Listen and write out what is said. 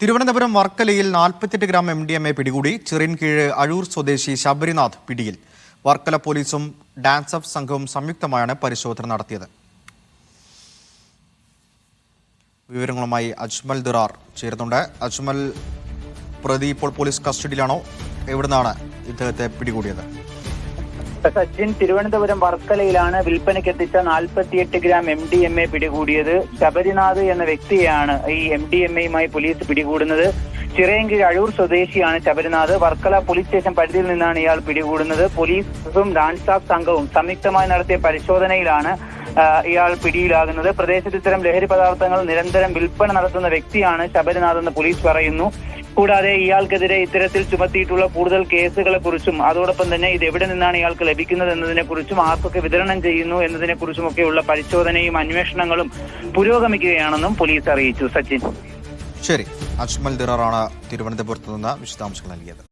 തിരുവനന്തപുരം വർക്കലയിൽ 48 gram MDMA പിടികൂടി. ചിറയൻകീഴ് അഴൂർ സ്വദേശി ശബരിനാഥ് പിടിയിൽ. വർക്കല പോലീസും ഡാൻസ് ഓഫ് സംഘവും സംയുക്തമായാണ് പരിശോധന നടത്തിയത്. വിവരങ്ങളുമായി അജ്മൽ ദിറാർ ചേരുന്നുണ്ട്. അജ്മൽ, പ്രതി ഇപ്പോൾ പോലീസ് കസ്റ്റഡിയിലാണോ? എവിടുന്നാണ് ഇദ്ദേഹത്തെ പിടികൂടിയത്? സച്ചിൻ, തിരുവനന്തപുരം വർക്കലയിലാണ് വിൽപ്പനയ്ക്കെത്തിച്ച 48 ഗ്രാം MDMA പിടികൂടിയത്. ശബരിനാഥ് എന്ന വ്യക്തിയാണ് ഈ MDMAയുമായി പോലീസ് പിടികൂടുന്നത്. ചിറയൻകീഴ് അഴൂർ സ്വദേശിയാണ് ശബരിനാഥ്. വർക്കല പോലീസ് സ്റ്റേഷൻ പരിധിയിൽ നിന്നാണ് ഇയാൾ പിടികൂടുന്നത്. പോലീസും ഡാൻസ് ഓഫ് സംഘവും സംയുക്തമായി നടത്തിയ പരിശോധനയിലാണ് ഇയാൾ പിടിയിലാകുന്നത്. പ്രദേശത്ത് ഇത്തരം ലഹരി പദാർത്ഥങ്ങൾ നിരന്തരം വിൽപ്പന നടത്തുന്ന വ്യക്തിയാണ് ശബരിനാഥ് എന്ന് പോലീസ് പറയുന്നു. കൂടാതെ ഇയാൾക്കെതിരെ ഇത്തരത്തിൽ ചുമത്തിയിട്ടുള്ള കൂടുതൽ കേസുകളെ കുറിച്ചും അതോടൊപ്പം തന്നെ ഇത് എവിടെ നിന്നാണ് ഇയാൾക്ക് ലഭിക്കുന്നത് എന്നതിനെ കുറിച്ചും ആർക്കൊക്കെ വിതരണം ചെയ്യുന്നു എന്നതിനെ കുറിച്ചുമൊക്കെയുള്ള പരിശോധനയും അന്വേഷണങ്ങളും പുരോഗമിക്കുകയാണെന്നും പോലീസ് അറിയിച്ചു. സച്ചിൻ, ശരി. അജ്മൽ ദിറാറാണ് തിരുവനന്തപുരത്ത് നിന്ന് വിശദാംശങ്ങൾ നൽകിയത്.